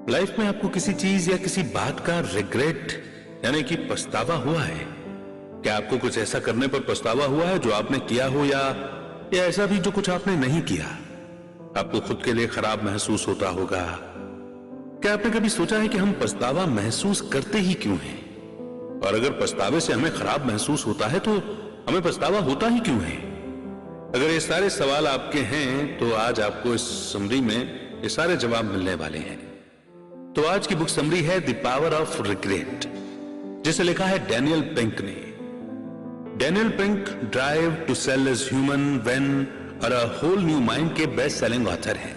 Life में आपको किसी चीज या किसी बात का रिग्रेट यानी कि पछतावा हुआ है? क्या आपको कुछ ऐसा करने पर पछतावा हुआ है जो आपने किया हो, या ऐसा भी जो कुछ आपने नहीं किया? आपको खुद के लिए खराब महसूस होता होगा। क्या आपने कभी सोचा है कि हम पछतावा महसूस करते ही क्यों हैं? और अगर पछतावे से हमें खराब महसूस होता है तो हमें पछतावा होता ही क्यों है? अगर ये सारे सवाल आपके हैं तो आज आपको इस समरी में ये सारे जवाब मिलने वाले हैं। तो आज की बुक समरी है द पावर ऑफ रिग्रेट, जिसे लिखा है डैनियल पिंक ने। Daniel Pink drive to sell is human when और अ होल न्यू माइंड के बेस्ट सेलिंग ऑथर हैं।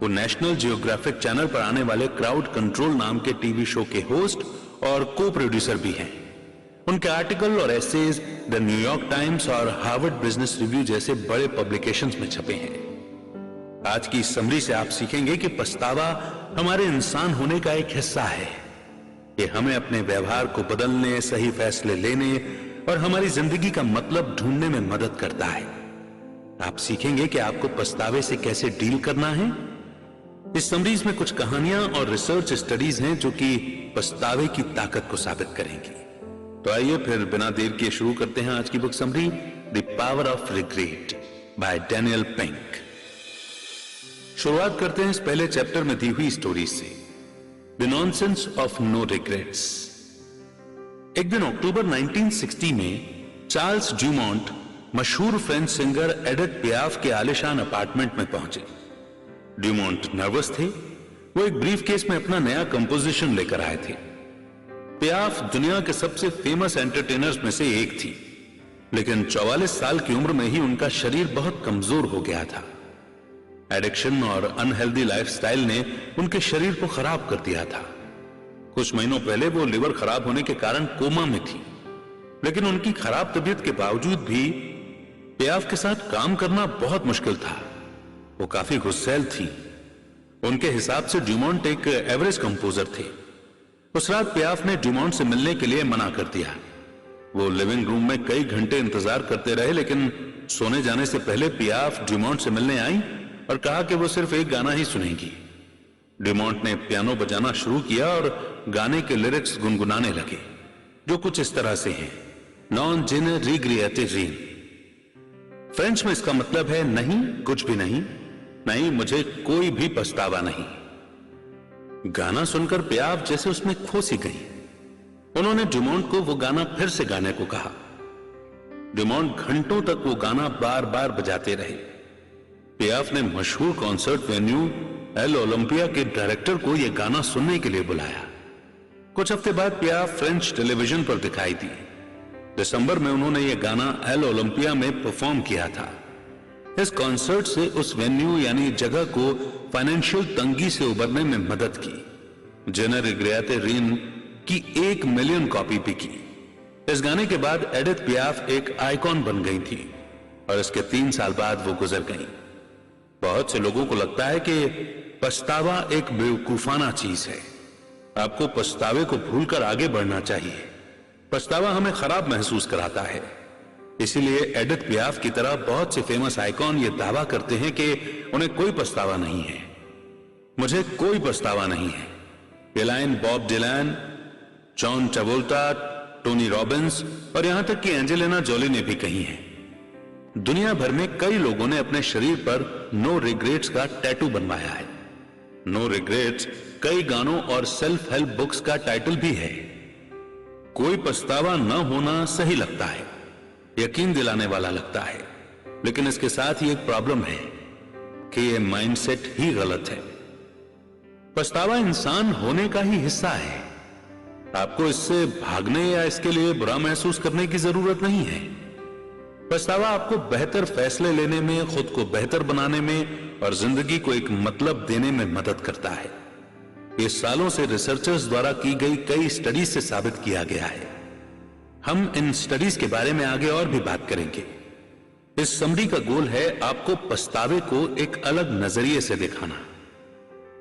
वो नेशनल जियोग्राफिक चैनल पर आने वाले क्राउड कंट्रोल नाम के टीवी शो के होस्ट और को प्रोड्यूसर भी हैं। उनके आर्टिकल और एसेज द न्यूयॉर्क टाइम्स और हार्वर्ड बिजनेस रिव्यू जैसे बड़े पब्लिकेशंस में छपे हैं। आज की समरी से आप सीखेंगे कि पछतावा हमारे इंसान होने का एक हिस्सा है। ये हमें अपने व्यवहार को बदलने, सही फैसले लेने और हमारी जिंदगी का मतलब ढूंढने में मदद करता है। आप सीखेंगे कि आपको पछतावे से कैसे डील करना है। इस समरीज में कुछ कहानियां और रिसर्च स्टडीज हैं जो कि पछतावे की ताकत को साबित करेंगी। तो आइए फिर बिना देर किए शुरू करते हैं आज की book summary the power of regret bye Daniel pink. शुरुआत करते हैं इस पहले चैप्टर में दी हुई स्टोरी से, the nonsense of no regrets. एक दिन अक्टूबर 1960 में चार्ल्स ड्यूमोंट मशहूर फ्रेंच सिंगर एडिथ पियाफ के आलीशान अपार्टमेंट में पहुंचे। ड्यूमोंट नर्वस थे। वो एक ब्रीफकेस में अपना नया कंपोजिशन लेकर आए थे। पियाफ दुनिया के सबसे फेमस एंटरटेनर्स में से एक थी, लेकिन 44 साल की उम्र में ही उनका शरीर बहुत कमजोर हो गया था। एडिक्शन और अनहेल्दी लाइफस्टाइल ने उनके शरीर को खराब कर दिया था। कुछ महीनों पहले वो लिवर खराब होने के कारण कोमा में थी, लेकिन उनकी खराब तबीयत के बावजूद भी पियाफ के साथ काम करना बहुत मुश्किल था। वो काफी गुस्सैल थी। उनके हिसाब से ड्यूमोंट एक एवरेज कंपोजर थे। उस रात पियाफ ने ड्यूमोंट से मिलने के लिए मना कर दिया। वो लिविंग रूम में कई घंटे इंतजार करते रहे, लेकिन सोने जाने से पहले पियाफ ड्यूमोंट से मिलने आई और कहा कि वो सिर्फ एक गाना ही सुनेगी। ड्यूमोंट ने पियानो बजाना शुरू किया और गाने के लिरिक्स गुनगुनाने लगे, जो कुछ इस तरह से हैं, नॉन जिन रिग्रेटे रिन। फ्रेंच में इसका मतलब है नहीं, कुछ भी नहीं, नहीं मुझे कोई भी पछतावा नहीं। गाना सुनकर पियाफ जैसे उसमें खो सी गई। उन्होंने ड्यूमोंट को वो गाना फिर से गाने को कहा। ड्यूमोंट घंटों तक वो गाना बार बार बजाते रहे। पियाफ ने मशहूर कॉन्सर्ट वेन्यू एल ओलंपिया के डायरेक्टर को यह गाना सुनने के लिए बुलाया। कुछ हफ्ते बाद पियाफ फ्रेंच टेलीविजन पर दिखाई दी। दिसंबर में उन्होंने यह गाना एल ओलंपिया में परफॉर्म किया था। इस कॉन्सर्ट से उस वेन्यू यानी जगह को फाइनेंशियल तंगी से उबरने में मदद की। जेने रिग्रेटे रिन की 1 मिलियन कॉपी बिकी। इस गाने के बाद एडिथ पियाफ एक आइकॉन बन गई थी और इसके 3 साल बाद वो गुजर गई। बहुत से लोगों को लगता है कि पछतावा एक बेवकूफाना चीज है। आपको पछतावे को भूलकर आगे बढ़ना चाहिए। पछतावा हमें खराब महसूस कराता है। इसीलिए एडिथ पियाफ की तरह बहुत से फेमस आइकॉन ये दावा करते हैं कि उन्हें कोई पछतावा नहीं है। मुझे कोई पछतावा नहीं है। ये लाइन बॉब डिलान, जॉन ट्रेवोल्टा, टोनी रॉबिन्स और यहां तक कि एंजेलिना जोली ने भी कही है। दुनिया भर में कई लोगों ने अपने शरीर पर नो रिग्रेट्स का टैटू बनवाया है। नो रिग्रेट्स कई गानों और सेल्फ हेल्प बुक्स का टाइटल भी है। कोई पछतावा न होना सही लगता है, यकीन दिलाने वाला लगता है, लेकिन इसके साथ ही एक प्रॉब्लम है कि यह माइंडसेट ही गलत है। पछतावा इंसान होने का ही हिस्सा है। आपको इससे भागने या इसके लिए बुरा महसूस करने की जरूरत नहीं है। पछतावा आपको बेहतर फैसले लेने में, खुद को बेहतर बनाने में और जिंदगी को एक मतलब देने में मदद करता है। ये सालों से रिसर्चर्स द्वारा की गई कई स्टडीज से साबित किया गया है। हम इन स्टडीज के बारे में आगे और भी बात करेंगे। इस समरी का गोल है आपको पछतावे को एक अलग नजरिए से दिखाना।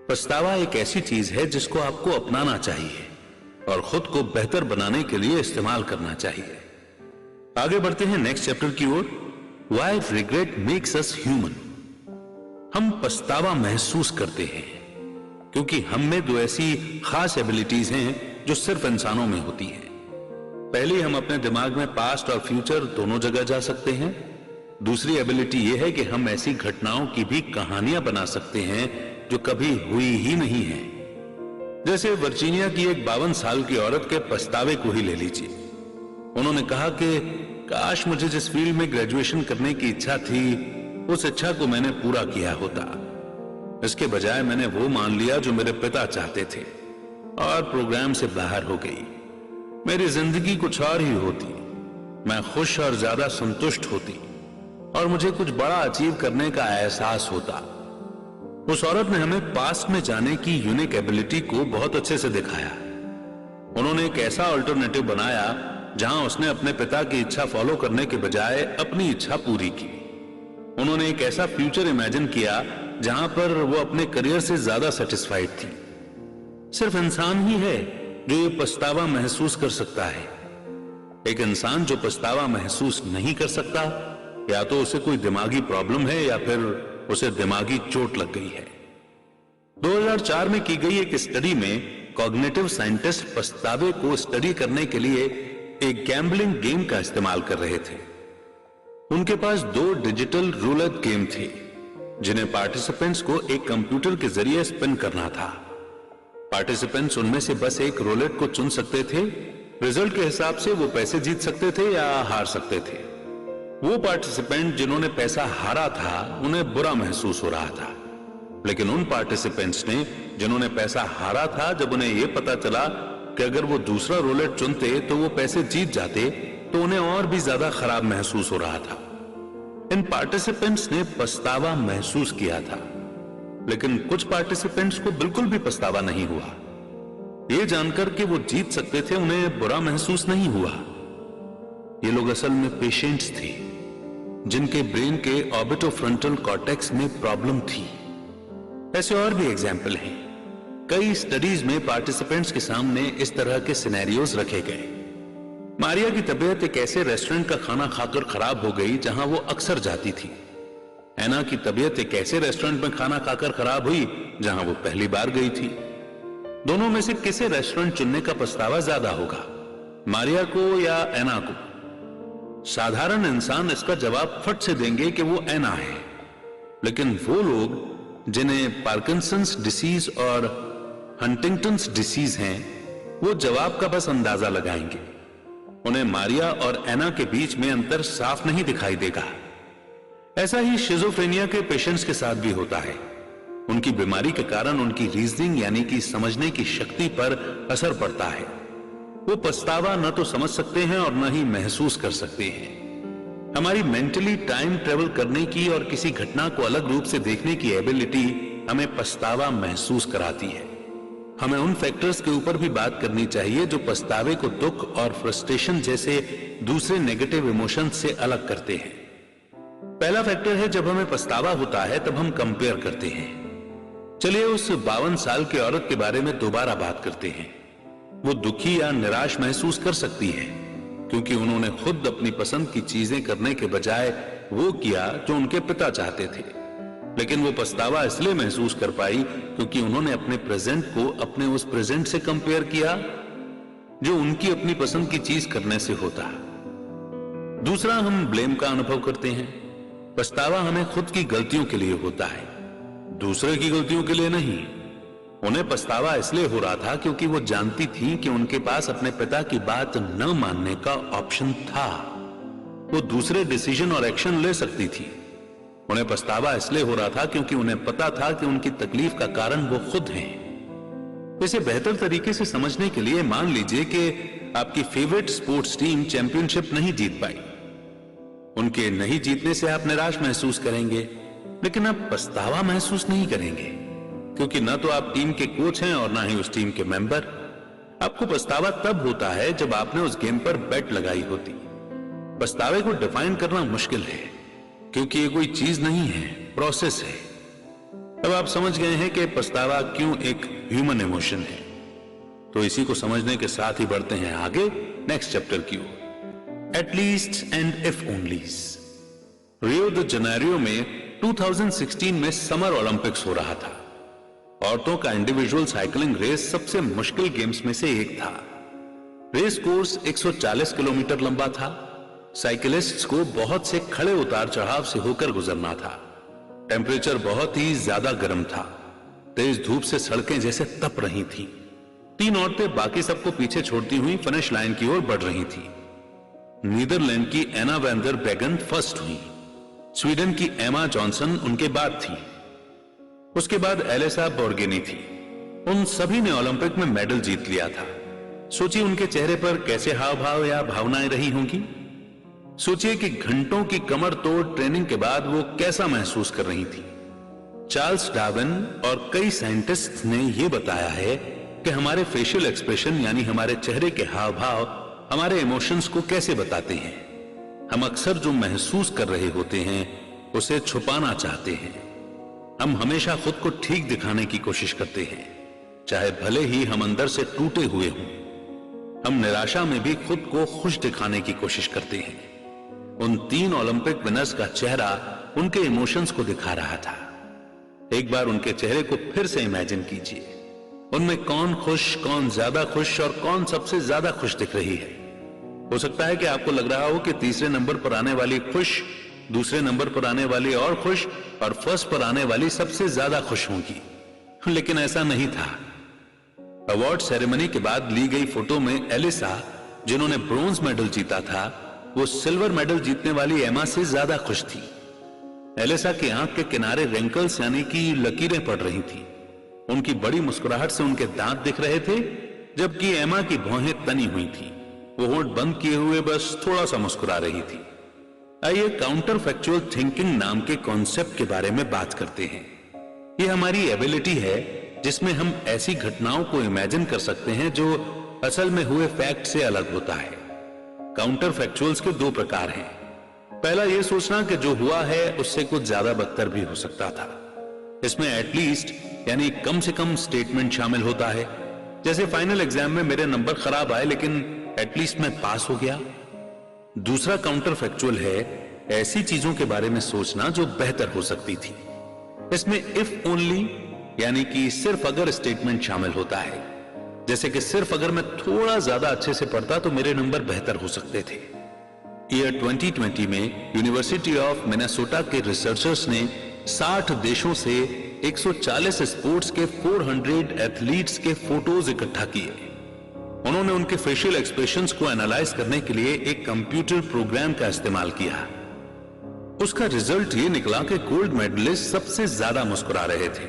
पछतावा एक ऐसी चीज है जिसको आपको अपनाना चाहिए और खुद को बेहतर बनाने के लिए इस्तेमाल करना चाहिए। आगे बढ़ते हैं नेक्स्ट चैप्टर की ओर, why regret makes us human. हम पछतावा महसूस करते हैं क्योंकि हम में दो ऐसी खास एबिलिटीज हैं जो सिर्फ इंसानों में होती हैं। पहली, हम अपने दिमाग में पास्ट और फ्यूचर दोनों जगह जा सकते हैं। दूसरी एबिलिटी यह है कि हम ऐसी घटनाओं की भी कहानियां बना सकते हैं जो कभी हुई ही नहीं है। जैसे वर्जीनिया की एक 52 साल की औरत के पछतावे को ही ले लीजिए। उन्होंने कहा कि काश मुझे जिस फील्ड में ग्रेजुएशन करने की इच्छा थी, उस इच्छा को मैंने पूरा किया होता। इसके बजाय मैंने वो मान लिया जो मेरे पिता चाहते थे और प्रोग्राम से बाहर हो गई। मेरी जिंदगी कुछ और ही होती, मैं खुश और ज्यादा संतुष्ट होती और मुझे कुछ बड़ा अचीव करने का एहसास होता। उस औरत ने हमें पास्ट में जाने की यूनिक एबिलिटी को बहुत अच्छे से दिखाया। उन्होंने एक ऐसा अल्टरनेटिव बनाया जहां उसने अपने पिता की इच्छा फॉलो करने के बजाय अपनी इच्छा पूरी की। उन्होंने एक ऐसा फ्यूचर इमेजिन किया जहां पर वो अपने करियर से ज्यादा सेटिस्फाइड थी। सिर्फ इंसान ही है जो ये पछतावा महसूस कर सकता है। एक इंसान जो पछतावा महसूस नहीं कर सकता, या तो उसे कोई दिमागी प्रॉब्लम है या फिर उसे दिमागी चोट लग गई है। 2004 में की गई एक स्टडी में कॉग्निटिव साइंटिस्ट पछतावे को स्टडी करने के लिए एक गैम्बलिंग गेम का इस्तेमाल कर रहे थे। उनके पास 2 डिजिटल रूलेट गेम थे जिन्हें पार्टिसिपेंट्स को एक कंप्यूटर के जरिए स्पिन करना था। पार्टिसिपेंट्स उनमें से बस एक रूलेट को चुन सकते थे। रिजल्ट के हिसाब से वो पैसे जीत सकते थे या हार सकते थे। वो पार्टिसिपेंट जिन्होंने पैसा हारा था उन्हें बुरा महसूस हो रहा था, लेकिन उन पार्टिसिपेंट्स ने जिन्होंने पैसा हारा था, जब उन्हें यह पता चला कि अगर वो दूसरा रोलेट चुनते तो वो पैसे जीत जाते, तो उन्हें और भी ज्यादा खराब महसूस हो रहा था। इन पार्टिसिपेंट्स ने पछतावा महसूस किया था, लेकिन कुछ पार्टिसिपेंट्स को बिल्कुल भी पछतावा नहीं हुआ। ये जानकर कि वो जीत सकते थे उन्हें बुरा महसूस नहीं हुआ। ये लोग असल में पेशेंट्स थे जिनके ब्रेन के ऑर्बिटोफ्रंटल कॉर्टेक्स में प्रॉब्लम थी। ऐसे और भी एग्जाम्पल हैं। कई स्टडीज में पार्टिसिपेंट्स के सामने इस तरह के सिनेरियोज रखे गए। मारिया की तबीयत एक ऐसे रेस्टोरेंट का खाना खाकर खराब हो गई जहां वो अक्सर जाती थी। एना की तबीयत एक ऐसे रेस्टोरेंट में खाना खाकर खराब हुई जहां वो पहली बार गई थी। दोनों में से किसे रेस्टोरेंट चुनने का पछतावा ज्यादा होगा, मारिया को या एना को? साधारण इंसान इसका जवाब फट से देंगे कि वो एना है, लेकिन वो लोग जिन्हें पार्किंसंस डिसीज और हंटिंगटन्स डिसीज हैं, वो जवाब का बस अंदाजा लगाएंगे। उन्हें मारिया और एना के बीच में अंतर साफ नहीं दिखाई देगा। ऐसा ही शिजोफ्रेनिया के पेशेंट्स के साथ भी होता है। उनकी बीमारी के कारण उनकी रीजनिंग यानी कि समझने की शक्ति पर असर पड़ता है। वो पछतावा न तो समझ सकते हैं और न ही महसूस कर सकते हैं। हमारी मेंटली टाइम ट्रेवल करने की और किसी घटना को अलग रूप से देखने की एबिलिटी हमें पछतावा महसूस कराती है। हमें उन फैक्टर्स के ऊपर भी बात करनी चाहिए जो पछतावे को दुख और फ्रस्ट्रेशन जैसे दूसरे नेगेटिव इमोशंस से अलग करते हैं। पहला फैक्टर है, जब हमें पछतावा होता है तब हम कंपेयर करते हैं। चलिए उस 52 साल की औरत के बारे में दोबारा बात करते हैं। वो दुखी या निराश महसूस कर सकती है क्योंकि उन्होंने खुद अपनी पसंद की चीजें करने के बजाय वो किया जो उनके पिता चाहते थे। लेकिन वो पछतावा इसलिए महसूस कर पाई क्योंकि उन्होंने अपने प्रेजेंट को अपने उस प्रेजेंट से कंपेयर किया जो उनकी अपनी पसंद की चीज करने से होता। दूसरा, हम ब्लेम का अनुभव करते हैं। पछतावा हमें खुद की गलतियों के लिए होता है, दूसरे की गलतियों के लिए नहीं। उन्हें पछतावा इसलिए हो रहा था क्योंकि वो जानती थी कि उनके पास अपने पिता की बात न मानने का ऑप्शन था। वो दूसरे डिसीजन और एक्शन ले सकती थी। उन्हें पछतावा इसलिए हो रहा था क्योंकि उन्हें पता था कि उनकी तकलीफ का कारण वो खुद हैं। इसे बेहतर तरीके से समझने के लिए मान लीजिए कि आपकी फेवरेट स्पोर्ट्स टीम चैंपियनशिप नहीं जीत पाई। उनके नहीं जीतने से आप निराश महसूस करेंगे, लेकिन आप पछतावा महसूस नहीं करेंगे क्योंकि न तो आप टीम के कोच हैं और न ही उस टीम के मेंबर। आपको पछतावा तब होता है जब आपने उस गेम पर बेट लगाई होती। पछतावे को डिफाइन करना मुश्किल है क्योंकि ये कोई चीज नहीं है, प्रोसेस है। अब आप समझ गए हैं कि पछतावा क्यों एक ह्यूमन इमोशन है। तो इसी को समझने के साथ ही बढ़ते हैं आगे नेक्स्ट चैप्टर की ओर। At least and if onlys. Rio de Janeiro में 2016 में समर ओलंपिक्स हो रहा था और औरतों का इंडिविजुअल साइकिलिंग रेस सबसे मुश्किल गेम्स में से एक था। रेस कोर्स 140 किलोमीटर लंबा था। साइकिलिस्ट्स को बहुत से खड़े उतार चढ़ाव से होकर गुजरना था। टेम्परेचर बहुत ही ज्यादा गर्म था। तेज धूप से सड़कें जैसे तप रही थीं। 3 औरतें बाकी सबको पीछे छोड़ती हुई फिनिश लाइन की ओर बढ़ रही थीं। नीदरलैंड की एना वैंडर बेगन फर्स्ट हुई। स्वीडन की एमा जॉनसन उनके बाद थी। उसके बाद एलिसा बोर्गेनी थी। उन सभी ने ओलंपिक में मेडल जीत लिया था। सोचिए उनके चेहरे पर कैसे हाव भाव या भावनाएं रही होंगी। सोचिए कि घंटों की कमर तोड़ ट्रेनिंग के बाद वो कैसा महसूस कर रही थी। चार्ल्स डार्विन और कई साइंटिस्ट्स ने यह बताया है कि हमारे फेशियल एक्सप्रेशन यानी हमारे चेहरे के हाव भाव हमारे इमोशंस को कैसे बताते हैं। हम अक्सर जो महसूस कर रहे होते हैं उसे छुपाना चाहते हैं। हम हमेशा खुद को ठीक दिखाने की कोशिश करते हैं, चाहे भले ही हम अंदर से टूटे हुए हों। हम निराशा में भी खुद को खुश दिखाने की कोशिश करते हैं। उन 3 ओलंपिक विनर्स का चेहरा उनके इमोशंस को दिखा रहा था। एक बार उनके चेहरे को फिर से इमेजिन कीजिए। उनमें कौन खुश, कौन ज्यादा खुश और कौन सबसे ज्यादा खुश दिख रही है। हो सकता है कि आपको लग रहा हो कि तीसरे नंबर पर आने वाली खुश, दूसरे नंबर पर आने वाली और खुश और फर्स्ट पर आने वाली सबसे ज्यादा खुश होंगी, लेकिन ऐसा नहीं था। अवार्ड सेरेमनी के बाद ली गई फोटो में एलिसा, जिन्होंने ब्रोंज मेडल जीता था, वो सिल्वर मेडल जीतने वाली एमा से ज्यादा खुश थी। एलिसा की आंख के किनारे रिंकल्स यानी कि लकीरें पड़ रही थी। उनकी बड़ी मुस्कुराहट से उनके दांत दिख रहे थे, जबकि एमा की भौहें तनी हुई थी। वो होंठ बंद किए हुए बस थोड़ा सा मुस्कुरा रही थी। आइए काउंटर फैक्चुअल थिंकिंग नाम के कॉन्सेप्ट के बारे में बात करते हैं। ये हमारी एबिलिटी है जिसमें हम ऐसी घटनाओं को इमेजिन कर सकते हैं जो असल में हुए फैक्ट से अलग होता है। काउंटर फैक्चुअल्स के 2 प्रकार हैं। पहला ये सोचना कि जो हुआ है उससे कुछ ज्यादा बदतर भी हो सकता था। इसमें एटलीस्ट यानी कम से कम स्टेटमेंट शामिल होता है, जैसे फाइनल एग्जाम में मेरे नंबर खराब आए लेकिन एटलीस्ट मैं पास हो गया। दूसरा काउंटर फैक्चुअल है ऐसी चीजों के बारे में सोचना जो बेहतर हो सकती थी। इसमें इफ ओनली यानी कि सिर्फ अगर स्टेटमेंट शामिल होता है, जैसे कि सिर्फ अगर मैं थोड़ा ज्यादा अच्छे से पढ़ता तो मेरे नंबर बेहतर हो सकते थे। ईयर 2020 में यूनिवर्सिटी ऑफ मिनेसोटा के रिसर्चर्स ने 60 देशों से 140 स्पोर्ट्स के 400 एथलीट्स के फोटोज इकट्ठा किए। उन्होंने उनके फेशियल एक्सप्रेशंस को एनालाइज करने के लिए एक कंप्यूटर प्रोग्राम का इस्तेमाल किया। उसका रिजल्ट ये निकला कि गोल्ड मेडलिस्ट सबसे ज्यादा मुस्कुरा रहे थे,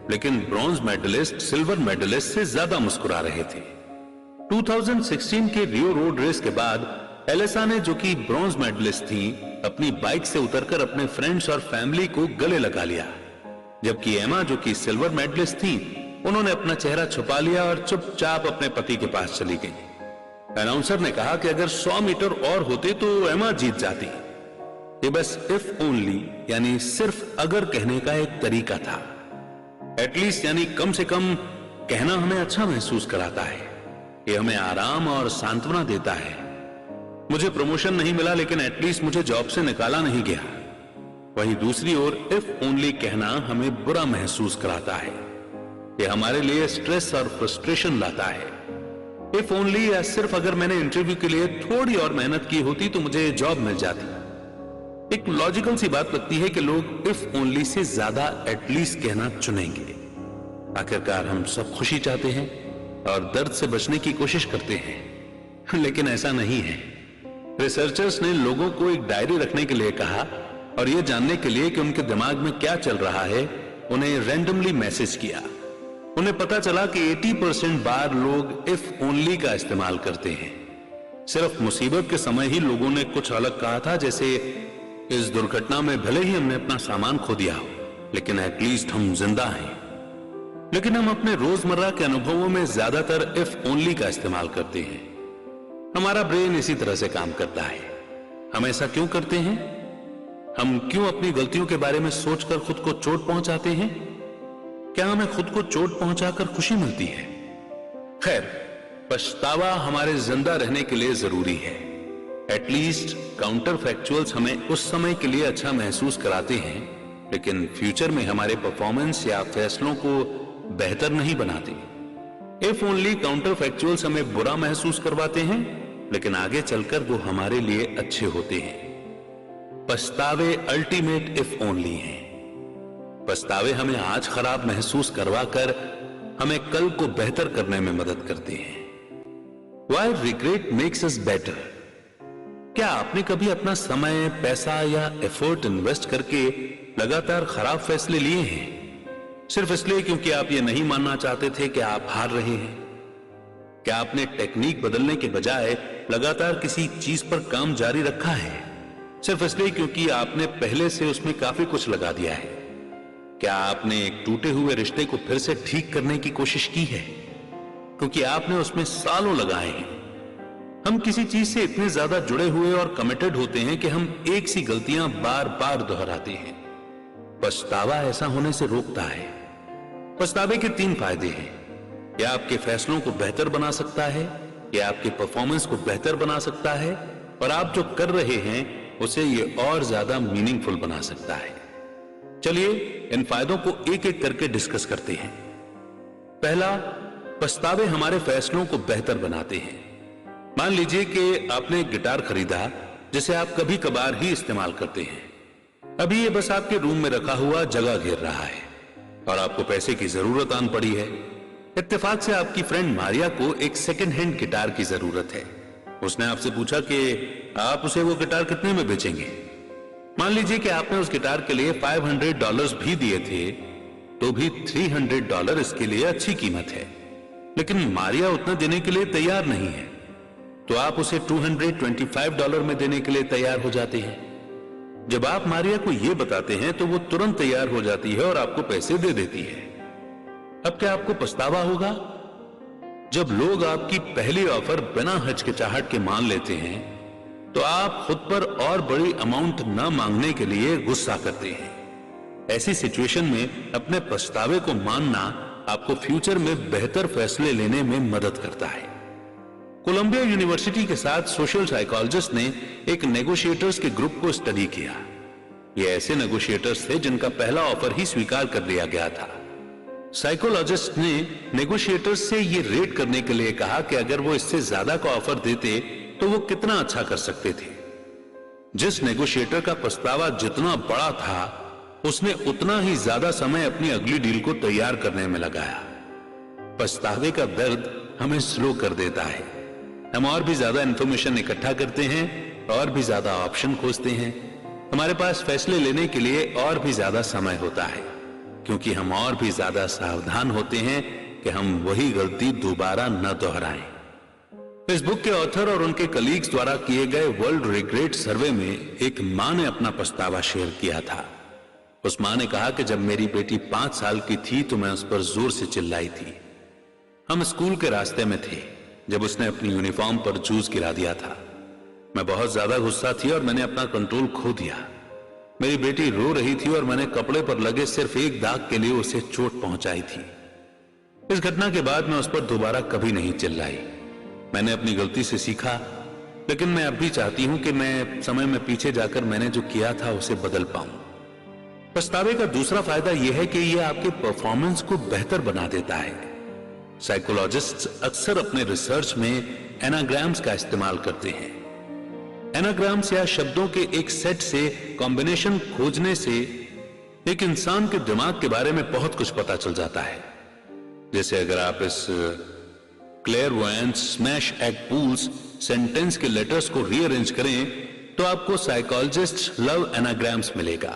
लेकिन ब्रॉन्ज मेडलिस्ट सिल्वर मेडलिस्ट से ज्यादा मुस्कुरा रहे थे। 2016 के रियो रोड रेस के बाद एलिसा ने, जो कि ब्रॉन्ज मेडलिस्ट थी, अपनी बाइक से उतरकर अपने फ्रेंड्स और फैमिली को गले लगा लिया, जबकि एमा, जो कि सिल्वर मेडलिस्ट थी, उन्होंने अपना चेहरा छुपा लिया और चुपचाप अपने पति के पास चली गई। अनाउंसर ने कहा कि अगर 100 मीटर और होते तो एमा जीत जाती। ये बस इफ ओनली यानी सिर्फ अगर कहने का एक तरीका था। एटलीस्ट यानी कम से कम कहना हमें अच्छा महसूस कराता है। ये हमें आराम और सांत्वना देता है। मुझे प्रमोशन नहीं मिला लेकिन एटलीस्ट मुझे जॉब से निकाला नहीं गया। वहीं दूसरी ओर इफ ओनली कहना हमें बुरा महसूस कराता है। ये हमारे लिए स्ट्रेस और फ्रस्ट्रेशन लाता है। इफ ओनली या सिर्फ अगर मैंने इंटरव्यू के लिए थोड़ी और मेहनत की होती तो मुझे जॉब मिल जाती। एक लॉजिकल सी बात लगती है कि लोग इफ ओनली से ज्यादा एटलीस्ट कहना चुनेंगे। आखिरकार हम सब खुशी चाहते हैं और दर्द से बचने की कोशिश करते हैं, लेकिन ऐसा नहीं है। रिसर्चर्स ने लोगों को एक डायरी रखने के लिए कहा और यह जानने के लिए कि उनके दिमाग में क्या चल रहा है, उन्हें रैंडमली मैसेज किया। उन्हें पता चला कि 80% बार लोग इफ ओनली का इस्तेमाल करते हैं। सिर्फ मुसीबत के समय ही लोगों ने कुछ अलग कहा था, जैसे इस दुर्घटना में भले ही हमने अपना सामान खो दिया हो, लेकिन एटलीस्ट हम जिंदा हैं। लेकिन हम अपने रोजमर्रा के अनुभवों में ज्यादातर इफ ओनली का इस्तेमाल करते हैं। हमारा ब्रेन इसी तरह से काम करता है। हम ऐसा क्यों करते हैं? हम क्यों अपनी गलतियों के बारे में सोचकर खुद को चोट पहुंचाते हैं? क्या हमें खुद को चोट पहुंचाकर खुशी मिलती है? खैर, पछतावा हमारे जिंदा रहने के लिए जरूरी है। एटलीस्ट काउंटर फैक्चुअल्स हमें उस समय के लिए अच्छा महसूस कराते हैं, लेकिन फ्यूचर में हमारे परफॉर्मेंस या फैसलों को बेहतर नहीं बनाती। इफ ओनली काउंटर फैक्चुअल्स हमें बुरा महसूस करवाते हैं, लेकिन आगे चलकर वो हमारे लिए अच्छे होते हैं। पछतावे अल्टीमेट इफ ओनली हैं। पछतावे हमें आज खराब महसूस करवाकर हमें कल को बेहतर करने में मदद करते हैं। Why regret makes us better? क्या आपने कभी अपना समय, पैसा या एफर्ट इन्वेस्ट करके लगातार खराब फैसले लिए हैं, सिर्फ इसलिए क्योंकि आप ये नहीं मानना चाहते थे कि आप हार रहे हैं? क्या आपने टेक्निक बदलने के बजाय लगातार किसी चीज पर काम जारी रखा है, सिर्फ इसलिए क्योंकि आपने पहले से उसमें काफी कुछ लगा दिया है? क्या आपने एक टूटे हुए रिश्ते को फिर से ठीक करने की कोशिश की है, क्योंकि आपने उसमें सालों लगाए हैं? हम किसी चीज से इतने ज्यादा जुड़े हुए और कमिटेड होते हैं कि हम एक सी गलतियां बार बार दोहराते हैं। पछतावा ऐसा होने से रोकता है। पछतावे के 3 फायदे हैं। यह आपके फैसलों को बेहतर बना सकता है, यह आपके परफॉर्मेंस को बेहतर बना सकता है, और आप जो कर रहे हैं उसे यह और ज्यादा मीनिंगफुल बना सकता है। चलिए इन फायदों को एक एक करके डिस्कस करते हैं। पहला, पछतावे हमारे फैसलों को बेहतर बनाते हैं। मान लीजिए कि आपने एक गिटार खरीदा जिसे आप कभी कभार ही इस्तेमाल करते हैं। अभी ये बस आपके रूम में रखा हुआ जगह घेर रहा है और आपको पैसे की जरूरत आन पड़ी है। इत्तेफाक से आपकी फ्रेंड मारिया को एक सेकेंड हैंड गिटार की जरूरत है। उसने आपसे पूछा कि आप उसे वो गिटार कितने में बेचेंगे। मान लीजिए कि आपने उस गिटार के लिए $500 भी दिए थे, तो भी $300 इसके लिए अच्छी कीमत है। लेकिन मारिया उतना देने के लिए तैयार नहीं है, तो आप उसे $225 में देने के लिए तैयार हो जाते हैं। जब आप मारिया को यह बताते हैं तो वो तुरंत तैयार हो जाती है और आपको पैसे दे देती है। अब क्या आपको पछतावा होगा? जब लोग आपकी पहली ऑफर बिना हिचकिचाहट के मान लेते हैं, तो आप खुद पर और बड़ी अमाउंट न मांगने के लिए गुस्सा करते हैं। ऐसी सिचुएशन में अपने पछतावे को मानना आपको फ्यूचर में बेहतर फैसले लेने में मदद करता है। कोलंबिया यूनिवर्सिटी के साथ सोशल साइकोलॉजिस्ट ने एक नेगोशिएटर्स के ग्रुप को स्टडी किया। ये ऐसे नेगोशिएटर्स थे जिनका पहला ऑफर ही स्वीकार कर लिया गया था। साइकोलॉजिस्ट ने नेगोशिएटर्स से ये रेट करने के लिए कहा कि अगर वो इससे ज्यादा का ऑफर देते तो वो कितना अच्छा कर सकते थे। जिस नेगोशिएटर का पछतावा जितना बड़ा था, उसने उतना ही ज्यादा समय अपनी अगली डील को तैयार करने में लगाया। पछतावे का दर्द हमें स्लो कर देता है। हम और भी ज्यादा इंफॉर्मेशन इकट्ठा करते हैं, और भी ज्यादा ऑप्शन खोजते हैं। हमारे पास फैसले लेने के लिए और भी ज्यादा समय होता है, क्योंकि हम और भी ज्यादा सावधान होते हैं कि हम वही गलती दोबारा न दोहराएं। इस बुक के ऑथर और उनके कलीग्स द्वारा किए गए वर्ल्ड रिग्रेट सर्वे में एक मां ने अपना पछतावा शेयर किया था। उस मां ने कहा कि जब मेरी बेटी 5 साल की थी तो मैं उस पर जोर से चिल्लाई थी। हम स्कूल के रास्ते में थे जब उसने अपनी यूनिफॉर्म पर जूस गिरा दिया था। मैं बहुत ज्यादा गुस्सा थी और मैंने अपना कंट्रोल खो दिया। मेरी बेटी रो रही थी और मैंने कपड़े पर लगे सिर्फ एक दाग के लिए उसे चोट पहुंचाई थी। इस घटना के बाद मैं उस पर दोबारा कभी नहीं चिल्लाई। मैंने अपनी गलती से सीखा, लेकिन मैं अब भी चाहती हूं कि मैं समय में पीछे जाकर मैंने जो किया था उसे बदल पाऊं। पछतावे का दूसरा फायदा यह है कि यह आपके परफॉर्मेंस को बेहतर बना देता है। साइकोलॉजिस्ट्स अक्सर अपने रिसर्च में एनाग्राम्स का इस्तेमाल करते हैं। एनाग्राम्स या शब्दों के एक सेट से कॉम्बिनेशन खोजने से एक इंसान के दिमाग के बारे में बहुत कुछ पता चल जाता है। जैसे अगर आप इस क्लेयरवॉयंस स्मैश एग पूल्स सेंटेंस के लेटर्स को रीअरेंज करें तो आपको साइकोलॉजिस्ट लव एनाग्राम्स मिलेगा।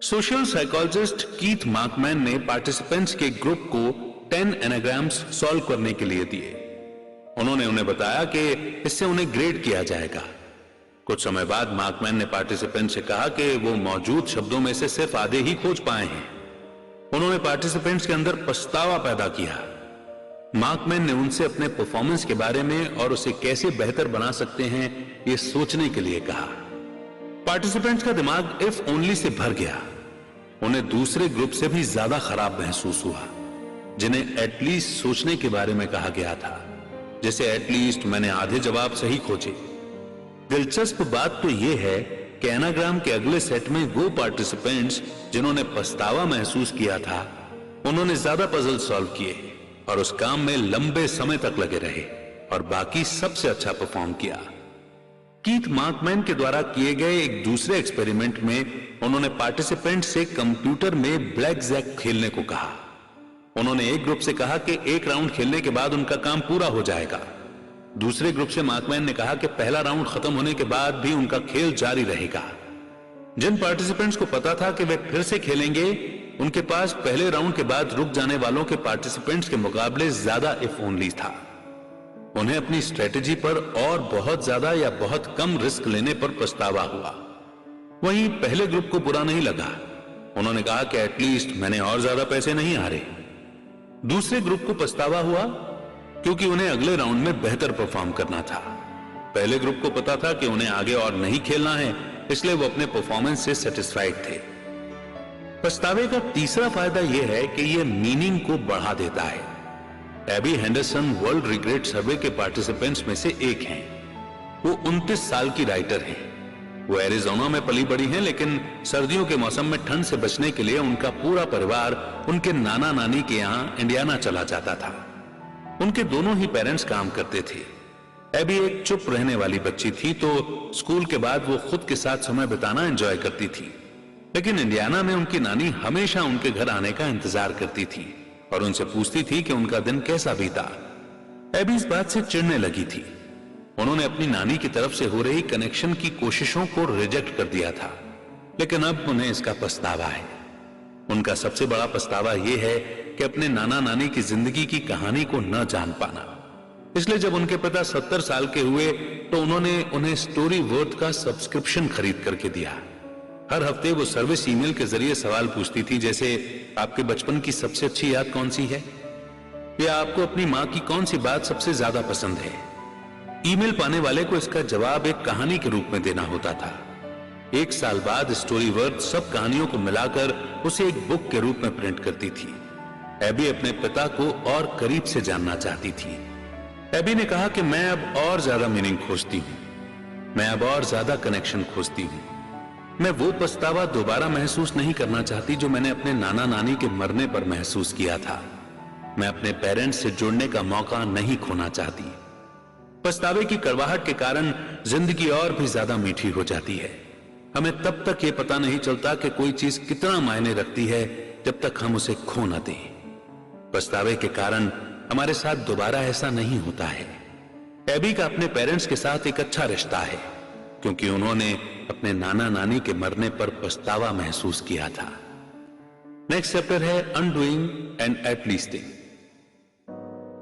सोशल साइकोलॉजिस्ट कीथ मार्कमैन ने पार्टिसिपेंट्स के ग्रुप को 10 एनाग्राम्स सॉल्व करने के लिए दिए। उन्होंने उन्हें बताया कि इससे उन्हें ग्रेड किया जाएगा। कुछ समय बाद मार्कमैन ने पार्टिसिपेंट से कहा कि वो मौजूद शब्दों में से सिर्फ आधे ही खोज पाए हैं। उन्होंने पार्टिसिपेंट्स के अंदर पछतावा पैदा किया। मार्कमैन ने उनसे अपने परफॉर्मेंस के बारे में और उसे कैसे बेहतर बना सकते हैं ये सोचने के लिए कहा। पार्टिसिपेंट्स का दिमाग इफ ओनली से भर गया। उन्हें दूसरे ग्रुप से भी ज्यादा खराब महसूस हुआ, जिन्हें एटलीस्ट सोचने के बारे में कहा गया था। जैसे एटलीस्ट मैंने आधे जवाब सही खोजे। दिलचस्प बात तो यह है कि एनाग्राम के अगले सेट में वो पार्टिसिपेंट्स जिन्होंने पछतावा महसूस किया था, उन्होंने ज्यादा पजल सॉल्व किए और उस काम में लंबे समय तक लगे रहे और बाकी सबसे अच्छा परफॉर्म किया। कीथ मार्कमैन के द्वारा किए गए एक दूसरे एक्सपेरिमेंट में उन्होंने पार्टिसिपेंट से कंप्यूटर में ब्लैक जैक खेलने को कहा। उन्होंने एक ग्रुप से कहा कि एक राउंड खेलने के बाद उनका काम पूरा हो जाएगा। दूसरे ग्रुप से मार्कमैन ने कहा कि पहला राउंड खत्म होने के बाद भी उनका खेल जारी रहेगा। जिन पार्टिसिपेंट्स को पता था कि वे फिर से खेलेंगे, उनके पास पहले राउंड के बाद रुक जाने वालों के पार्टिसिपेंट्स के मुकाबले ज्यादा इफ ओनली था। उन्हें अपनी स्ट्रेटेजी पर और बहुत ज्यादा या बहुत कम रिस्क लेने पर पछतावा हुआ। वहीं पहले ग्रुप को बुरा नहीं लगा। उन्होंने कहा कि एटलीस्ट मैंने और ज्यादा पैसे नहीं हारे। दूसरे ग्रुप को पछतावा हुआ क्योंकि उन्हें अगले राउंड में बेहतर परफॉर्म करना था। पहले ग्रुप को पता था कि उन्हें आगे और नहीं खेलना है, इसलिए वो अपने परफॉर्मेंस से सेटिस्फाइड थे। पछतावे का तीसरा फायदा यह है कि यह मीनिंग को बढ़ा देता है। एबी हेंडरसन वर्ल्ड रिग्रेट सर्वे के पार्टिसिपेंट्स में से एक हैं। वो 29 साल की राइटर हैं। वो एरिज़ोना में पली बड़ी हैं, लेकिन सर्दियों के मौसम में ठंड से बचने के लिए उनका पूरा परिवार उनके नाना नानी के यहां इंडियाना चला जाता था। उनके दोनों ही पेरेंट्स काम करते थे। एबी एक चुप रहने वाली बच्ची थी, तो स्कूल के बाद वो खुद के साथ समय बिताना एंजॉय करती थी। लेकिन इंडियाना में उनकी नानी हमेशा उनके घर आने का इंतजार करती थी और उनसे पूछती थी कि उनका दिन कैसा बीता। एबी इस बात से चिढ़ने लगी थी। उन्होंने अपनी नानी की तरफ से हो रही कनेक्शन की कोशिशों को रिजेक्ट कर दिया था, लेकिन अब उन्हें इसका पछतावा है। उनका सबसे बड़ा पछतावा यह है कि अपने नाना नानी की जिंदगी की कहानी को न जान पाना। इसलिए जब उनके पिता 70 साल के हुए तो उन्होंने उन्हें स्टोरी वर्थ का सब्सक्रिप्शन खरीद करके दिया। हर हफ्ते वो सर्विस ईमेल के जरिए सवाल पूछती थी, जैसे आपके बचपन की सबसे अच्छी याद कौन सी है, या आपको अपनी मां की कौन सी बात सबसे ज्यादा पसंद है। ईमेल पाने वाले को इसका जवाब एक कहानी के रूप में देना होता था। 1 साल बाद स्टोरी वर्थ सब कहानियों को मिलाकर उसे एक बुक के रूप में प्रिंट करती थी। एबी अपने पिता को और करीब से जानना चाहती थी। एबी ने कहा कि मैं अब और ज्यादा मीनिंग खोजती हूं, मैं अब और ज्यादा कनेक्शन खोजती हूं। मैं वो पछतावा दोबारा महसूस नहीं करना चाहती जो मैंने अपने नाना नानी के मरने पर महसूस किया था। मैं अपने पेरेंट्स से जुड़ने का मौका नहीं खोना चाहती। पछतावे की कड़वाहट के कारण जिंदगी और भी ज्यादा मीठी हो जाती है। हमें तब तक ये पता नहीं चलता कि कोई चीज कितना मायने रखती है जब तक हम उसे खो न दें। पछतावे के कारण हमारे साथ दोबारा ऐसा नहीं होता है। एबी का अपने पेरेंट्स के साथ एक अच्छा रिश्ता है क्योंकि उन्होंने अपने नाना नानी के मरने पर पछतावा महसूस किया था। नेक्स्ट चैप्टर है अनडूइंग एंड एटलीस्टिंग।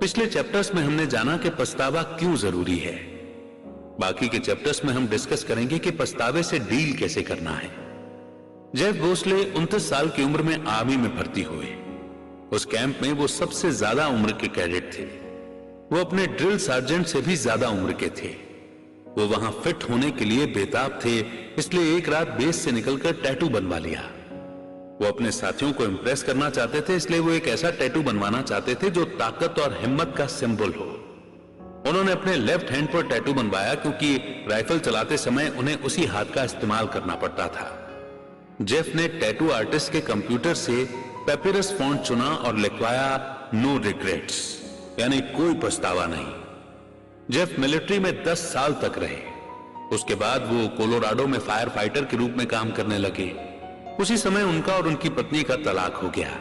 पिछले चैप्टर्स में हमने जाना कि पछतावा क्यों जरूरी है। बाकी के चैप्टर्स में हम डिस्कस करेंगे कि पछतावे से डील कैसे करना है। जेफ भोसले 29 साल की उम्र में आर्मी में भर्ती हुए। उस कैंप में वो सबसे ज्यादा उम्र के कैडेट थे। वो अपने ड्रिल सार्जेंट से भी ज्यादा उम्र के थे। वो वहां फिट होने के लिए बेताब थे, इसलिए एक रात बेस से निकलकर टैटू बनवा लिया। वो अपने साथियों को इंप्रेस करना चाहते थे, इसलिए वो एक ऐसा टैटू बनवाना चाहते थे जो ताकत और हिम्मत का सिंबल हो। उन्होंने अपने लेफ्ट हैंड पर टैटू बनवाया क्योंकि राइफल चलाते समय उन्हें उसी हाथ का इस्तेमाल करना पड़ता था। जेफ ने टैटू आर्टिस्ट के कंप्यूटर से पेपिरस फॉन्ट चुना और लिखवाया नो रिग्रेट्स, यानी कोई पछतावा नहीं। जेफ मिलिट्री में 10 साल तक रहे। उसके बाद वो कोलोराडो में फायर फाइटर के रूप में काम करने लगे। उसी समय उनका और उनकी पत्नी का तलाक हो गया।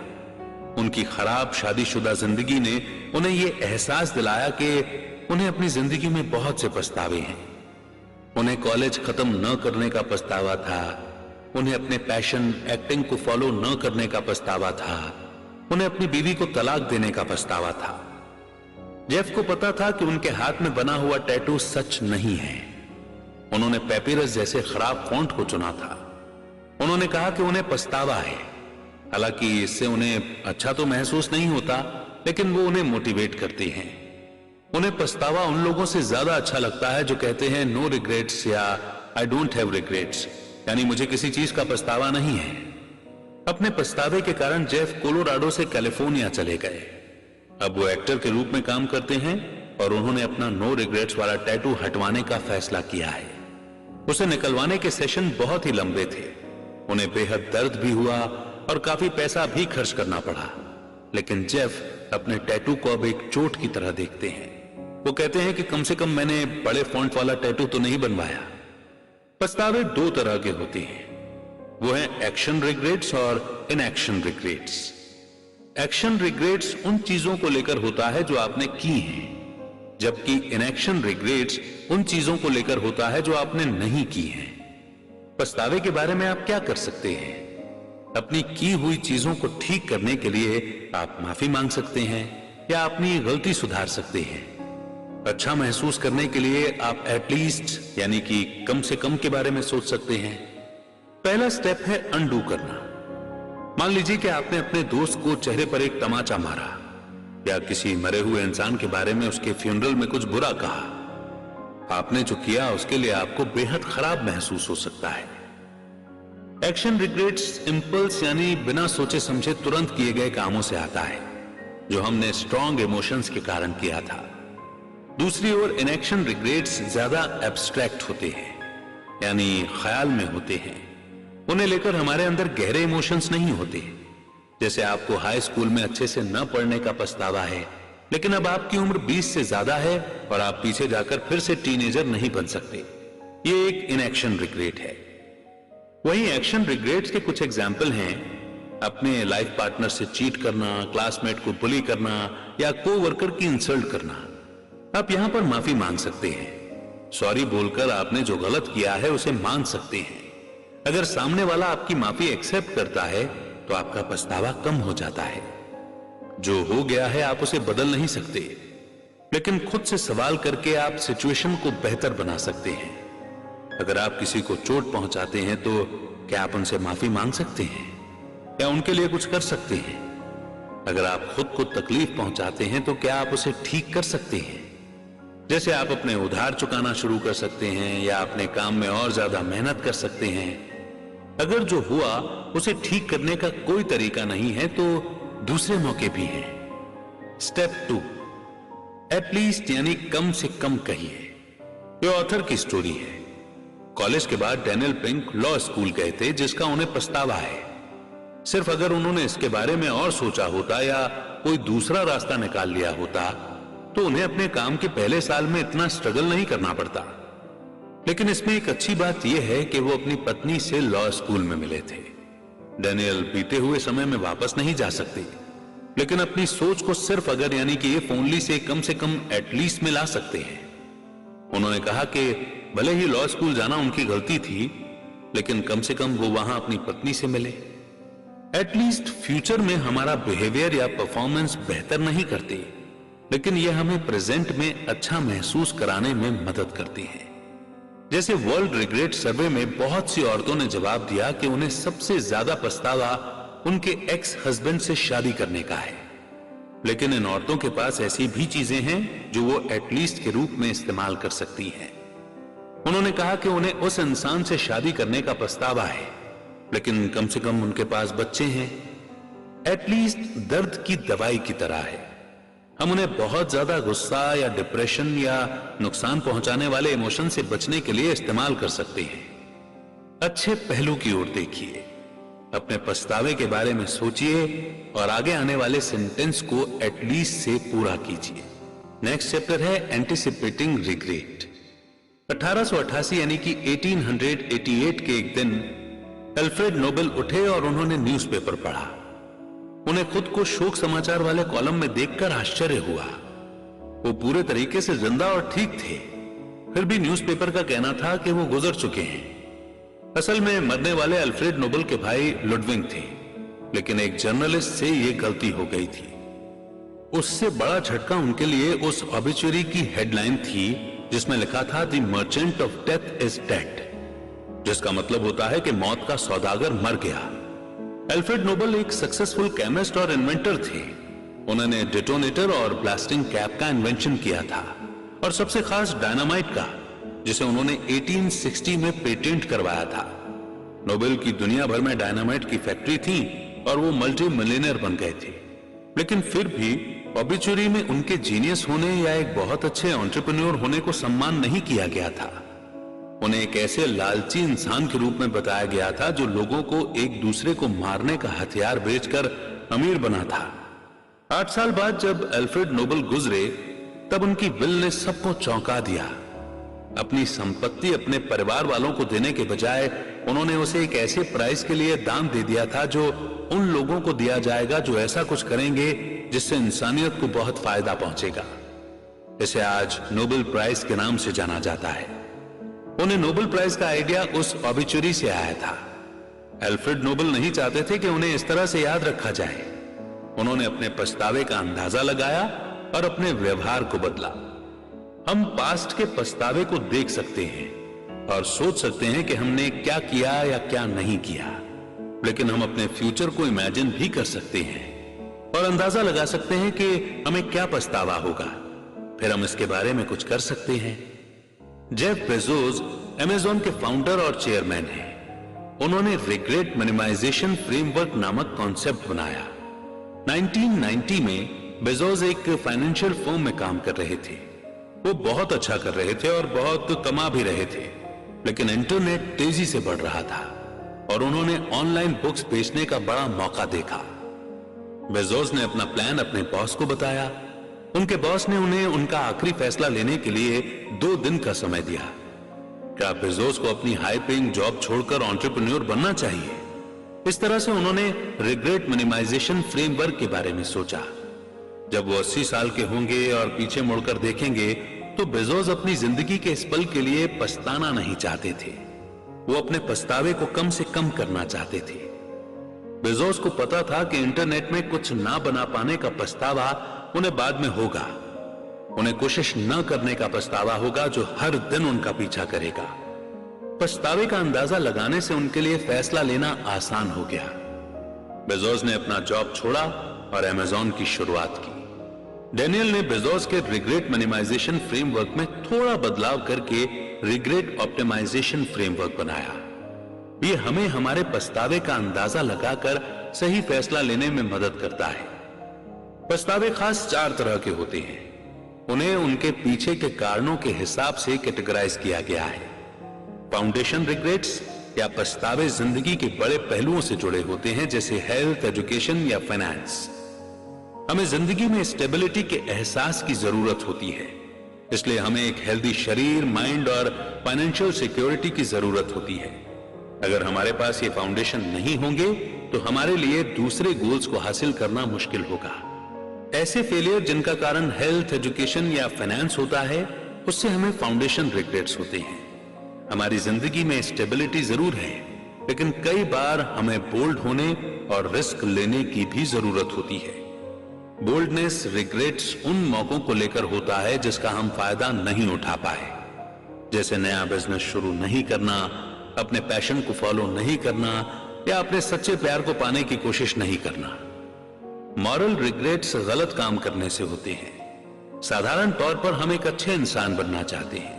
उनकी खराब शादीशुदा जिंदगी ने उन्हें यह एहसास दिलाया कि उन्हें अपनी जिंदगी में बहुत से पछतावे हैं। उन्हें कॉलेज खत्म न करने का पछतावा था, उन्हें अपने पैशन एक्टिंग को फॉलो न करने का पछतावा था, उन्हें अपनी बीवी को तलाक देने का पछतावा था। जेफ को पता था कि उनके हाथ में बना हुआ टैटू सच नहीं है। उन्होंने पेपिरस जैसे खराब फॉन्ट को चुना था। उन्होंने कहा कि उन्हें पछतावा है। हालांकि इससे उन्हें अच्छा तो महसूस नहीं होता, लेकिन वो उन्हें मोटिवेट करते हैं। उन्हें पछतावा उन लोगों से ज्यादा अच्छा लगता है जो कहते हैं नो रिग्रेट्स या आई डोंट हैव रिग्रेट्स, यानी मुझे किसी चीज का पछतावा नहीं है। अपने पछतावे के कारण जेफ कोलोराडो से कैलिफोर्निया चले गए। अब वो एक्टर के रूप में काम करते हैं और उन्होंने अपना नो रिग्रेट्स वाला टैटू हटवाने का फैसला किया है। उसे निकलवाने के सेशन बहुत ही लंबे थे। उन्हें बेहद दर्द भी हुआ और काफी पैसा भी खर्च करना पड़ा। लेकिन जेफ अपने टैटू को अब एक चोट की तरह देखते हैं। वो कहते हैं कि कम से कम मैंने बड़े फॉन्ट वाला टैटू तो नहीं बनवाया। पछतावे दो तरह के होते हैं, वो है एक्शन रिग्रेट्स और इनएक्शन रिग्रेट्स। एक्शन रिग्रेट्स उन चीजों को लेकर होता है जो आपने की हैं, जबकि इनएक्शन रिग्रेट्स उन चीजों को लेकर होता है जो आपने नहीं की हैं। पछतावे के बारे में आप क्या कर सकते हैं? अपनी की हुई चीजों को ठीक करने के लिए आप माफी मांग सकते हैं या अपनी गलती सुधार सकते हैं। अच्छा महसूस करने के लिए आप एटलीस्ट यानी कि कम से कम के बारे में सोच सकते हैं। पहला स्टेप है अनडू करना। मान लीजिए कि आपने अपने दोस्त को चेहरे पर एक तमाचा मारा या किसी मरे हुए इंसान के बारे में उसके फ्यूनरल में कुछ बुरा कहा। आपने जो किया उसके लिए आपको बेहद खराब महसूस हो सकता है। एक्शन रिग्रेट्स इंपल्स यानी बिना सोचे समझे तुरंत किए गए कामों से आता है, जो हमने स्ट्रॉन्ग इमोशंस के कारण किया था। दूसरी ओर इनएक्शन रिग्रेट्स ज्यादा एब्स्ट्रैक्ट होते हैं, यानी ख्याल में होते हैं। उन्हें लेकर हमारे अंदर गहरे इमोशंस नहीं होते। जैसे आपको हाई स्कूल में अच्छे से न पढ़ने का पछतावा है, लेकिन अब आपकी उम्र 20 से ज्यादा है और आप पीछे जाकर फिर से टीनेजर नहीं बन सकते। ये एक इनएक्शन रिग्रेट है। वहीं एक्शन रिग्रेट्स के कुछ एग्जाम्पल हैं, अपने लाइफ पार्टनर से चीट करना, क्लासमेट को बुली करना या कोवर्कर की इंसल्ट करना। आप यहां पर माफी मांग सकते हैं। सॉरी बोलकर आपने जो गलत किया है उसे मान सकते हैं। अगर सामने वाला आपकी माफी एक्सेप्ट करता है तो आपका पछतावा कम हो जाता है। जो हो गया है आप उसे बदल नहीं सकते, लेकिन खुद से सवाल करके आप सिचुएशन को बेहतर बना सकते हैं। अगर आप किसी को चोट पहुंचाते हैं तो क्या आप उनसे माफी मांग सकते हैं या उनके लिए कुछ कर सकते हैं? अगर आप खुद को तकलीफ पहुंचाते हैं तो क्या आप उसे ठीक कर सकते हैं? जैसे आप अपने उधार चुकाना शुरू कर सकते हैं या अपने काम में और ज्यादा मेहनत कर सकते हैं। अगर जो हुआ उसे ठीक करने का कोई तरीका नहीं है तो दूसरे मौके भी हैं। स्टेप 2, एटलीस्ट यानी कम से कम कहिए। ये ऑथर की स्टोरी है। कॉलेज के बाद डैनियल पिंक लॉ स्कूल गए थे, जिसका उन्हें पछतावा है। सिर्फ अगर उन्होंने इसके बारे में और सोचा होता या कोई दूसरा रास्ता निकाल लिया होता तो उन्हें अपने काम के पहले साल में इतना स्ट्रगल नहीं करना पड़ता। लेकिन इसमें एक अच्छी बात यह है कि वो अपनी पत्नी से लॉ स्कूल में मिले थे। डैनियल बीते हुए समय में वापस नहीं जा सकते, लेकिन अपनी सोच को सिर्फ अगर यानी कि if only say come at least में ला सकते हैं। उन्होंने कहा कि भले ही लॉ स्कूल जाना उनकी गलती थी, लेकिन कम से कम वो वहां अपनी पत्नी से मिले। एटलीस्ट फ्यूचर में हमारा बिहेवियर या परफॉर्मेंस बेहतर नहीं करते, लेकिन यह हमें प्रेजेंट में अच्छा महसूस कराने में मदद करती है। जैसे वर्ल्ड रिग्रेट सर्वे में बहुत सी औरतों ने जवाब दिया कि उन्हें सबसे ज्यादा पछतावा उनके एक्स हस्बैंड से शादी करने का है। लेकिन इन औरतों के पास ऐसी भी चीजें हैं जो वो एटलीस्ट के रूप में इस्तेमाल कर सकती हैं। उन्होंने कहा कि उन्हें उस इंसान से शादी करने का पछतावा है, लेकिन कम से कम उनके पास बच्चे हैं। एटलीस्ट दर्द की दवाई की तरह है। हम उन्हें बहुत ज्यादा गुस्सा या डिप्रेशन या नुकसान पहुंचाने वाले इमोशन से बचने के लिए इस्तेमाल कर सकते हैं। अच्छे पहलू की ओर देखिए, अपने पछतावे के बारे में सोचिए और आगे आने वाले सेंटेंस को एटलीस्ट से पूरा कीजिए। नेक्स्ट चैप्टर है एंटिसिपेटिंग रिग्रेट। 1888 यानी कि 1888 के एक दिन अल्फ्रेड नोबेल उठे और उन्होंने न्यूज़पेपर पढ़ा। उन्हें खुद को शोक समाचार वाले कॉलम में देखकर आश्चर्य हुआ। वो पूरे तरीके से जिंदा और ठीक थे, फिर भी न्यूज़पेपर का कहना था कि वो गुजर चुके हैं। असल में मरने वाले अल्फ्रेड नोबेल के भाई लुडविग थे, लेकिन एक जर्नलिस्ट से ये गलती हो गई थी। उससे बड़ा झटका उनके लिए उस ऑबिचुरी की हेडलाइन थी जिसमें लिखा था the merchant of death is dead, जिसका मतलब होता है कि मौत का सौदागर मर गया। अल्फ्रेड नोबेल एक सक्सेसफुल केमिस्ट और इन्वेंटर थे। उन्होंने डेटोनेटर और ब्लास्टिंग कैप का इन्वेंशन किया था, और सबसे खास डायनामाइट का, जिसे उन्होंने 1860 में पेटेंट करवाया था। नोबेल की दुनिया भर में डायनामाइट की फैक्ट्री थी और वो मल्टी मिलियनेयर बन गए थे। लेकिन फिर भी ऑबिचुरी में उनके जीनियस होने या एक बहुत अच्छे एंटरप्रेन्योर होने को सम्मान नहीं किया गया था। उन्हें एक ऐसे लालची इंसान के रूप में बताया गया था जो लोगों को एक दूसरे को मारने का हथियार बेचकर अमीर बना था। 8 साल बाद जब अल्फ्रेड नोबल गुजरे, तब उनकी विल ने सबको चौंका दिया। अपनी संपत्ति अपने परिवार वालों को देने के बजाय उन्होंने उसे एक ऐसे प्राइस के लिए दान दे दिया था जो उन लोगों को दिया जाएगा जो ऐसा कुछ करेंगे जिससे इंसानियत को बहुत फायदा पहुंचेगा। इसे आज नोबेल प्राइज के नाम से जाना जाता है। उन्हें नोबेल प्राइज का आइडिया उस ऑबिचुरी से आया था। अल्फ्रेड नोबेल नहीं चाहते थे कि उन्हें इस तरह से याद रखा जाए। उन्होंने अपने पछतावे का अंदाजा लगाया और अपने व्यवहार को बदला। हम पास्ट के पछतावे को देख सकते हैं और सोच सकते हैं कि हमने क्या किया या क्या नहीं किया, लेकिन हम अपने फ्यूचर को इमेजिन भी कर सकते हैं और अंदाजा लगा सकते हैं कि हमें क्या पछतावा होगा। फिर हम इसके बारे में कुछ कर सकते हैं। जेफ बेजोस अमेज़न के फाउंडर और चेयरमैन हैं। उन्होंने रिग्रेट मिनिमाइजेशन फ्रेमवर्क नामक कॉन्सेप्ट बनाया। 1990 में बेजोस एक फाइनेंशियल फर्म में काम कर रहे थे। वो बहुत अच्छा कर रहे थे और बहुत कमा भी रहे थे, लेकिन इंटरनेट तेजी से बढ़ रहा था और उन्होंने ऑनलाइन बुक्स बेचने का बड़ा मौका देखा। बेजोस ने अपना प्लान अपने बॉस को बताया। उनके बॉस ने उन्हें उनका आखिरी फैसला लेने के लिए 2 दिन का समय दिया। क्या बेजोस को अपनी हाई पेइंग जॉब छोड़कर एंटरप्रेन्योर बनना चाहिए? इस तरह से उन्होंने रिग्रेट मिनिमाइजेशन फ्रेमवर्क के बारे में सोचा। जब वो 80 साल के होंगे और पीछे मुड़कर देखेंगे तो बेजोस अपनी जिंदगी के इस पल के लिए पछताना नहीं चाहते थे। वो अपने पछतावे को कम से कम करना चाहते थे। बेजोस को पता था कि इंटरनेट में कुछ ना बना पाने का पछतावा उन्हें बाद में होगा। उन्हें कोशिश न करने का पछतावा होगा जो हर दिन उनका पीछा करेगा। पछतावे का अंदाजा लगाने से उनके लिए फैसला लेना आसान हो गया। बेजोस ने अपना जॉब छोड़ा और अमेज़न की शुरुआत की। डेनियल ने बेजोस के रिग्रेट मिनिमाइजेशन फ्रेमवर्क में थोड़ा बदलाव करके रिग्रेट ऑप्टिमाइजेशन फ्रेमवर्क बनाया। ये हमें हमारे पछतावे का अंदाजा लगाकर सही फैसला लेने में मदद करता है। पछतावे खास 4 तरह के होते हैं। उन्हें उनके पीछे के कारणों के हिसाब से कैटेगराइज किया गया है। फाउंडेशन रिग्रेट्स या पछतावे जिंदगी के बड़े पहलुओं से जुड़े होते हैं, जैसे हेल्थ, एजुकेशन या फाइनेंस। हमें जिंदगी में स्टेबिलिटी के एहसास की जरूरत होती है, इसलिए हमें एक हेल्दी शरीर, माइंड और फाइनेंशियल सिक्योरिटी की जरूरत होती है। अगर हमारे पास ये फाउंडेशन नहीं होंगे तो हमारे लिए दूसरे गोल्स को हासिल करना मुश्किल होगा। ऐसे फेलियर जिनका कारण हेल्थ, एजुकेशन या फाइनेंस होता है, उससे हमें फाउंडेशन रिग्रेट्स होते हैं। हमारी जिंदगी में स्टेबिलिटी जरूर है, लेकिन कई बार हमें बोल्ड होने और रिस्क लेने की भी जरूरत होती है। बोल्डनेस रिग्रेट्स उन मौकों को लेकर होता है जिसका हम फायदा नहीं उठा पाए, जैसे नया बिजनेस शुरू नहीं करना, अपने पैशन को फॉलो नहीं करना या अपने सच्चे प्यार को पाने की कोशिश नहीं करना। मॉरल रिग्रेट्स गलत काम करने से होते हैं। साधारण तौर पर हम एक अच्छे इंसान बनना चाहते हैं,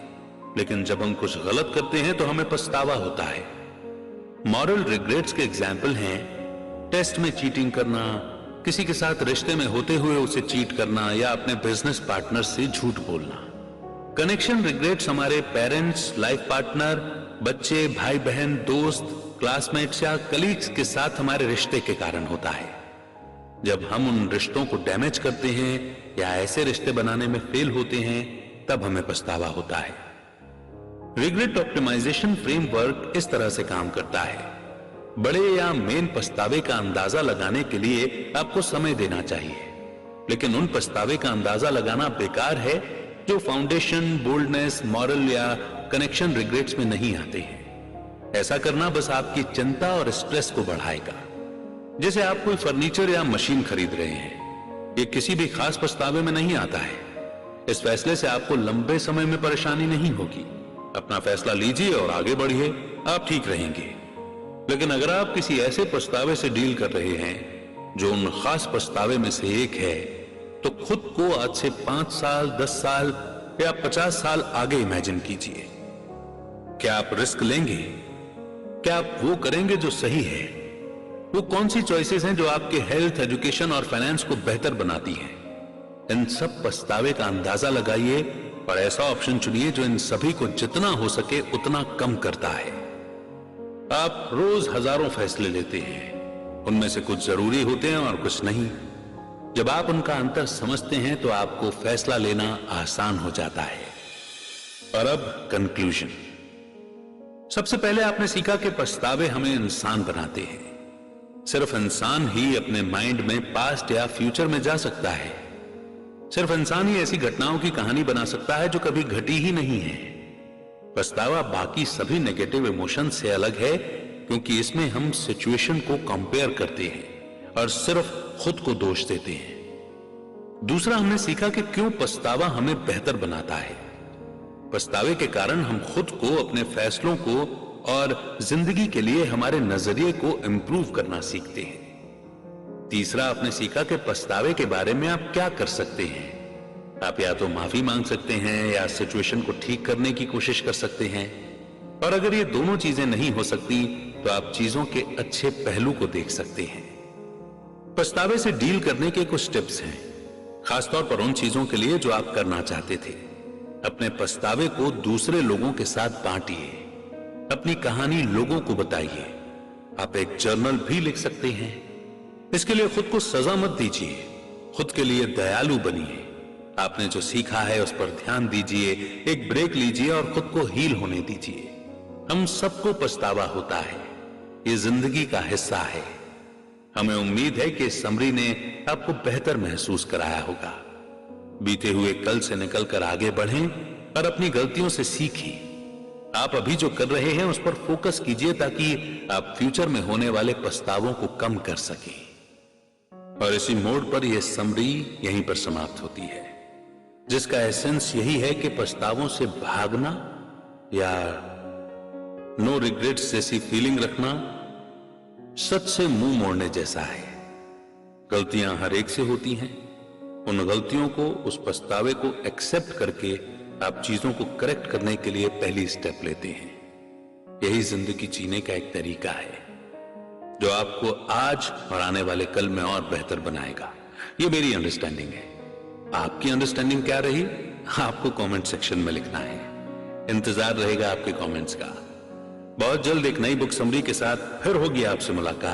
लेकिन जब हम कुछ गलत करते हैं तो हमें पछतावा होता है। मॉरल रिग्रेट्स के एग्जाम्पल हैं टेस्ट में चीटिंग करना, किसी के साथ रिश्ते में होते हुए उसे चीट करना या अपने बिजनेस पार्टनर से झूठ बोलना। कनेक्शन रिग्रेट्स हमारे पेरेंट्स, लाइफ पार्टनर, बच्चे, भाई बहन, दोस्त, क्लासमेट्स या कलीग्स के साथ हमारे रिश्ते के कारण होता है। जब हम उन रिश्तों को डैमेज करते हैं या ऐसे रिश्ते बनाने में फेल होते हैं, तब हमें पछतावा होता है। रिग्रेट ऑप्टिमाइजेशन फ्रेमवर्क इस तरह से काम करता है। बड़े या मेन पछतावे का अंदाजा लगाने के लिए आपको समय देना चाहिए, लेकिन उन पछतावे का अंदाजा लगाना बेकार है जो फाउंडेशन, बोल्डनेस, मॉरल या कनेक्शन रिग्रेट्स में नहीं आते हैं। ऐसा करना बस आपकी चिंता और स्ट्रेस को बढ़ाएगा। जैसे आप कोई फर्नीचर या मशीन खरीद रहे हैं, ये किसी भी खास पछतावे में नहीं आता है। इस फैसले से आपको लंबे समय में परेशानी नहीं होगी। अपना फैसला लीजिए और आगे बढ़िए, आप ठीक रहेंगे। लेकिन अगर आप किसी ऐसे पछतावे से डील कर रहे हैं जो उन खास पछतावे में से एक है, तो खुद को आज से 5 साल, 10 साल या 50 साल आगे इमेजिन कीजिए। क्या आप रिस्क लेंगे? क्या आप वो करेंगे जो सही है? वो कौन सी चॉइसेस हैं जो आपके हेल्थ, एजुकेशन और फाइनेंस को बेहतर बनाती हैं? इन सब पछतावे का अंदाजा लगाइए और ऐसा ऑप्शन चुनिए जो इन सभी को जितना हो सके उतना कम करता है। आप रोज हजारों फैसले लेते हैं, उनमें से कुछ जरूरी होते हैं और कुछ नहीं। जब आप उनका अंतर समझते हैं तो आपको फैसला लेना आसान हो जाता है। और अब कंक्लूजन। सबसे पहले आपने सीखा कि पछतावे हमें इंसान बनाते हैं। सिर्फ इंसान ही अपने माइंड में पास्ट या फ्यूचर में जा सकता है। सिर्फ इंसान ही ऐसी घटनाओं की कहानी बना सकता है जो कभी घटी ही नहीं है। पछतावा बाकी सभी नेगेटिव इमोशन से अलग है, क्योंकि इसमें हम सिचुएशन को कंपेयर करते हैं और सिर्फ खुद को दोष देते हैं। दूसरा, हमने सीखा कि क्यों पछतावा हमें बेहतर बनाता है। पछतावे के कारण हम खुद को, अपने फैसलों को और जिंदगी के लिए हमारे नजरिए को इंप्रूव करना सीखते हैं। तीसरा, आपने सीखा कि पछतावे के बारे में आप क्या कर सकते हैं। आप या तो माफी मांग सकते हैं या सिचुएशन को ठीक करने की कोशिश कर सकते हैं। और अगर ये दोनों चीजें नहीं हो सकती तो आप चीजों के अच्छे पहलू को देख सकते हैं। पछतावे से डील करने के कुछ टिप्स हैं, खासतौर पर उन चीजों के लिए जो आप करना चाहते थे। अपने पछतावे को दूसरे लोगों के साथ बांटिए। अपनी कहानी लोगों को बताइए। आप एक जर्नल भी लिख सकते हैं। इसके लिए खुद को सजा मत दीजिए। खुद के लिए दयालु बनिए। आपने जो सीखा है उस पर ध्यान दीजिए, एक ब्रेक लीजिए और खुद को हील होने दीजिए। हम सबको पछतावा होता है, ये जिंदगी का हिस्सा है। हमें उम्मीद है कि समरी ने आपको बेहतर महसूस कराया होगा। बीते हुए कल से निकलकर आगे बढ़ें और अपनी गलतियों से सीखें। आप अभी जो कर रहे हैं उस पर फोकस कीजिए ताकि आप फ्यूचर में होने वाले पछतावों को कम कर सकें। और इसी मोड पर यह समरी यहीं पर समाप्त होती है, जिसका एसेंस यही है कि पछतावों से भागना या नो रिग्रेट्स जैसी फीलिंग रखना सच से मुंह मोड़ने जैसा है। गलतियां हर एक से होती हैं। उन गलतियों को, उस पछतावे को एक्सेप्ट करके आप चीजों को करेक्ट करने के लिए पहली स्टेप लेते हैं। यही जिंदगी जीने का एक तरीका है जो आपको आज और आने वाले कल में और बेहतर बनाएगा। ये मेरी अंडरस्टैंडिंग है। आपकी अंडरस्टैंडिंग क्या रही, आपको कमेंट सेक्शन में लिखना है। इंतजार रहेगा आपके कमेंट्स का। बहुत जल्द एक नई बुक समरी के साथ फिर होगी आपसे मुलाकात।